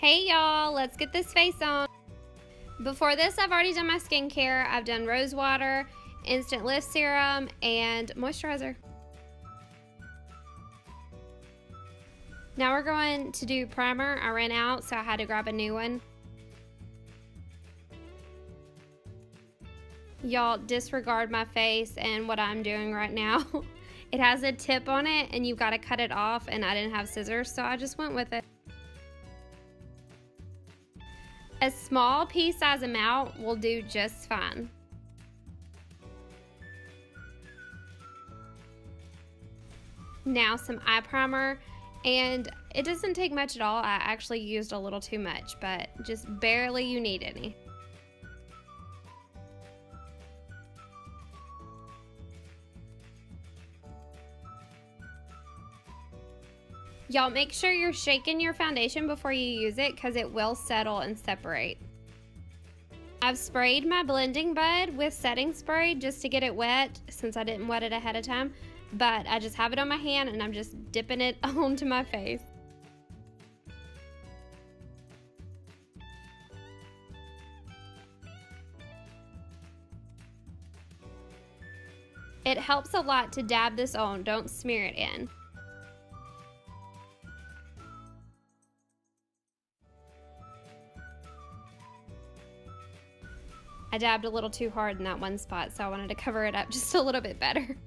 Hey y'all, let's get this face on. Before this, I've already done my skincare. I've done rose water, instant lift serum, and moisturizer. Now we're going to do primer. I ran out, so I had to grab a new one. Y'all, disregard my face and what I'm doing right now. It has a tip on it and you've got to cut it off, and I didn't have scissors, so I just went with it. A small pea size amount will do just fine. Now some eye primer, and it doesn't take much at all. I actually used a little too much, but just barely you need any. Y'all, make sure you're shaking your foundation before you use it because it will settle and separate. I've sprayed my blending bud with setting spray just to get it wet since I didn't wet it ahead of time, but I just have it on my hand and I'm just dipping it onto my face. It helps a lot to dab this on, don't smear it in. I dabbed a little too hard in that one spot, so I wanted to cover it up just a little bit better.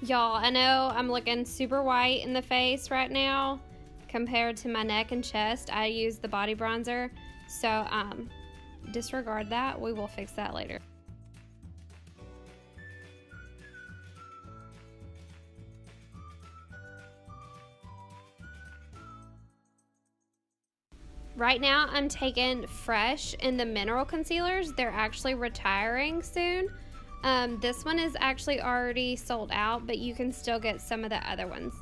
Y'all, I know I'm looking super white in the face right now compared to my neck and chest. I used the body bronzer, so disregard that. We will fix that later. Right now I'm taking Fresh in the mineral concealers. They're actually retiring soon. This one is actually already sold out, but you can still get some of the other ones.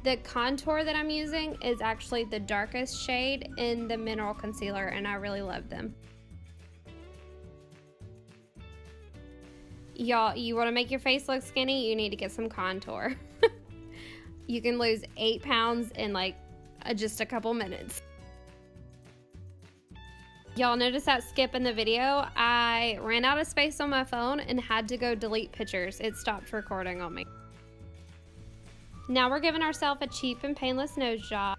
The contour that I'm using is actually the darkest shade in the mineral concealer, and I really love them. Y'all, you want to make your face look skinny, you need to get some contour. You can lose 8 pounds in like just a couple minutes. Y'all notice that skip in the video? I ran out of space on my phone and had to go delete pictures. It stopped recording on me. Now we're giving ourselves a cheap and painless nose job.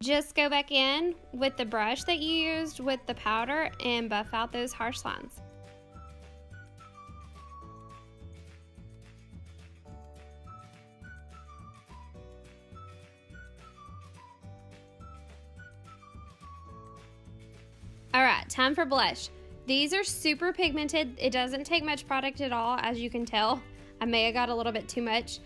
Just go back in with the brush that you used with the powder and buff out those harsh lines. Alright, time for blush. These are super pigmented. It doesn't take much product at all, as you can tell. I may have got a little bit too much.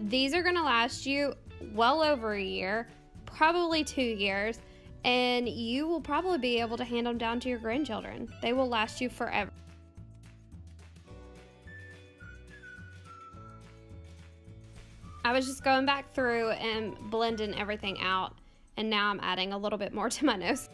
These are gonna last you well over a year, probably 2 years, and you will probably be able to hand them down to your grandchildren. They will last you forever. I was just going back through and blending everything out, and now I'm adding a little bit more to my nose.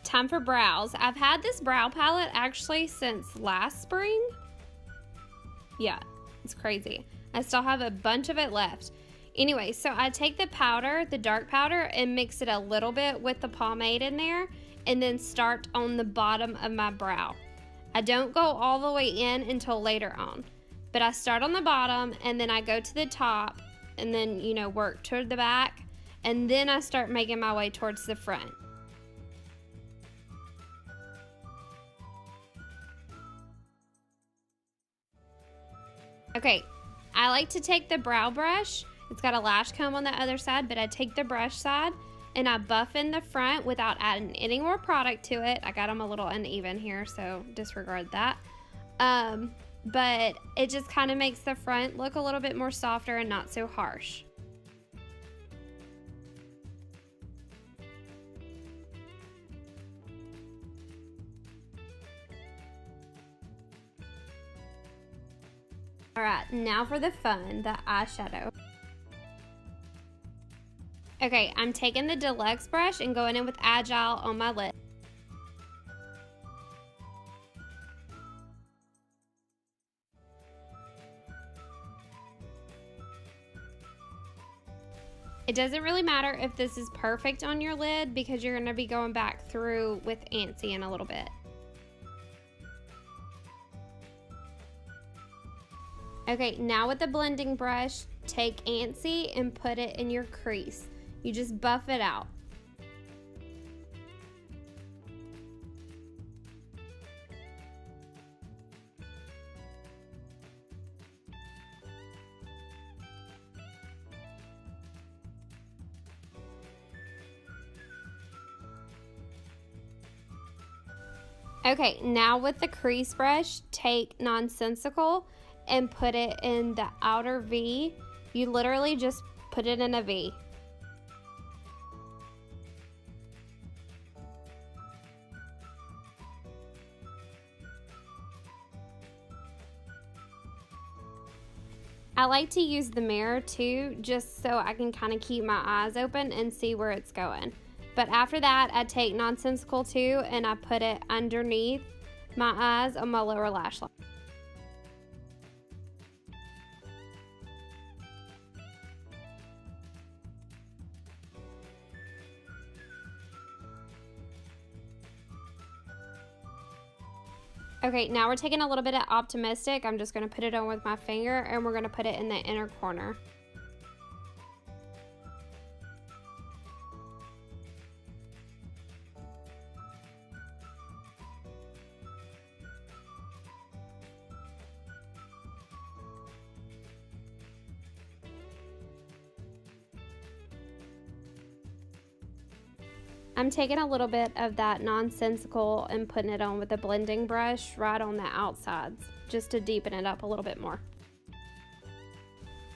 Time for brows. I've had this brow palette actually since last spring. Yeah, it's crazy. I still have a bunch of it left. Anyway, so I take the powder, the dark powder, and mix it a little bit with the pomade in there, and then start on the bottom of my brow. I don't go all the way in until later on, but I start on the bottom and then I go to the top and then, you know, work toward the back, and then I start making my way towards the front. Okay, I like to take the brow brush. It's got a lash comb on the other side, but I take the brush side and I buff in the front without adding any more product to it. I got them a little uneven here, so disregard that. But it just kind of makes the front look a little bit more softer and not so harsh. All right, now for the fun, the eyeshadow. Okay, I'm taking the Deluxe brush and going in with Agile on my lid. It doesn't really matter if this is perfect on your lid because you're going to be going back through with Antsy in a little bit. Okay, now with the blending brush, take Antsy and put it in your crease. You just buff it out. Okay, now with the crease brush, take Nonsensical and put it in the outer V. You literally just put it in a V. I like to use the mirror too, just so I can kind of keep my eyes open and see where it's going. But after that, I take Nonsensical too and I put it underneath my eyes on my lower lash line. Okay, now we're taking a little bit of Optimistic. I'm just going to put it on with my finger and we're going to put it in the inner corner. I'm taking a little bit of that Nonsensical and putting it on with a blending brush right on the outsides, just to deepen it up a little bit more.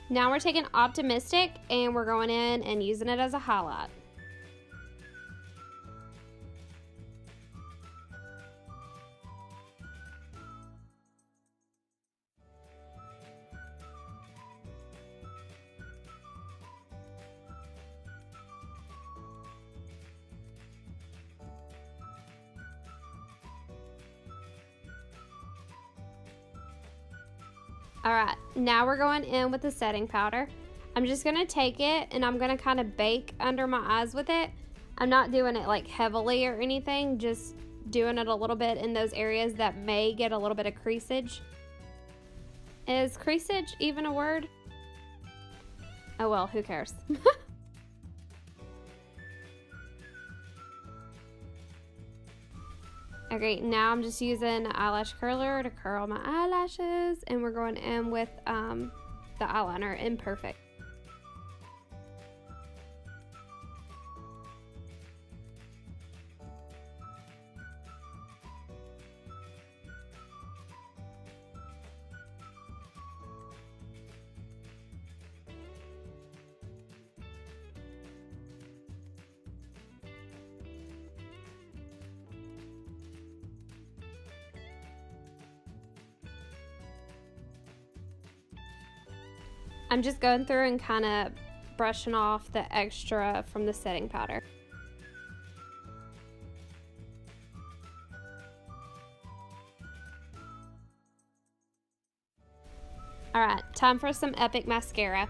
Now we're taking Optimistic and we're going in and using it as a highlight. All right, now we're going in with the setting powder. I'm just gonna take it and I'm gonna kind of bake under my eyes with it. I'm not doing it like heavily or anything, just doing it a little bit in those areas that may get a little bit of creasage. Is creasage even a word? Oh well, who cares? Okay, now I'm just using an eyelash curler to curl my eyelashes, and we're going in with the eyeliner in Perfect. I'm just going through and kind of brushing off the extra from the setting powder. All right, time for some Epic mascara.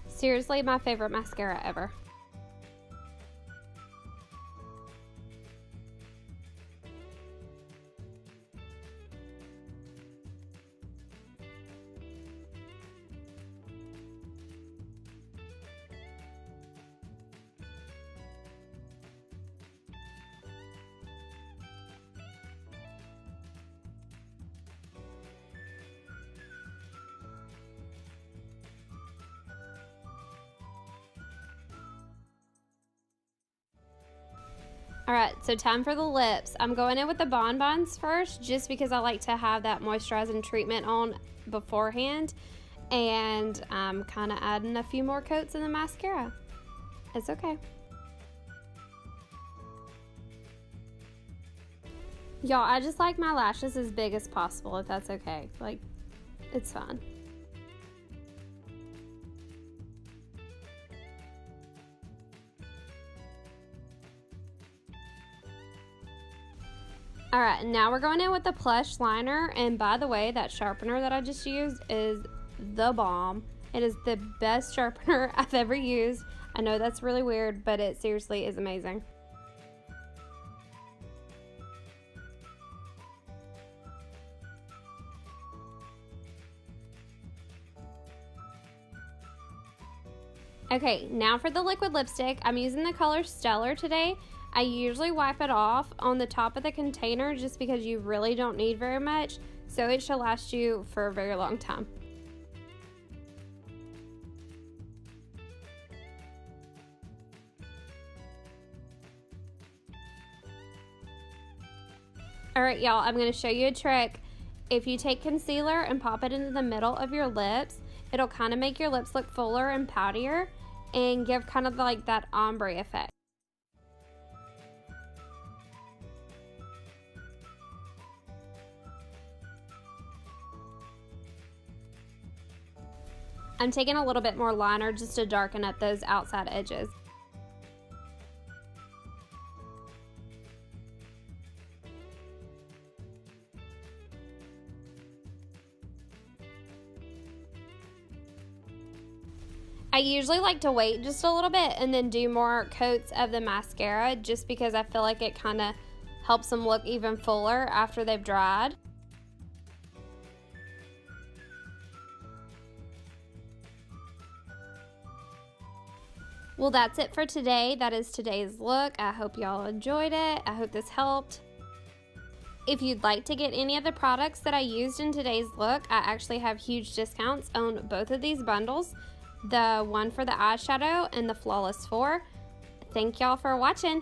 Seriously, my favorite mascara ever. Alright, so time for the lips. I'm going in with the bonbons first just because I like to have that moisturizing treatment on beforehand. And I'm kind of adding a few more coats in the mascara. It's okay. Y'all, I just like my lashes as big as possible, if that's okay. Like, it's fine. Alright, now we're going in with the plush liner, and by the way, that sharpener that I just used is the bomb. It is the best sharpener I've ever used. I know that's really weird, but it seriously is amazing. Okay, now for the liquid lipstick. I'm using the color Stellar today. I usually wipe it off on the top of the container just because you really don't need very much, so it should last you for a very long time. Alright y'all, I'm going to show you a trick. If you take concealer and pop it into the middle of your lips, it'll kind of make your lips look fuller and poutier and give kind of like that ombre effect. I'm taking a little bit more liner just to darken up those outside edges. I usually like to wait just a little bit and then do more coats of the mascara just because I feel like it kind of helps them look even fuller after they've dried. Well, that's it for today. That is today's look. I hope y'all enjoyed it. I hope this helped. If you'd like to get any of the products that I used in today's look, I actually have huge discounts on both of these bundles. The one for the eyeshadow and the Flawless 4. Thank y'all for watching.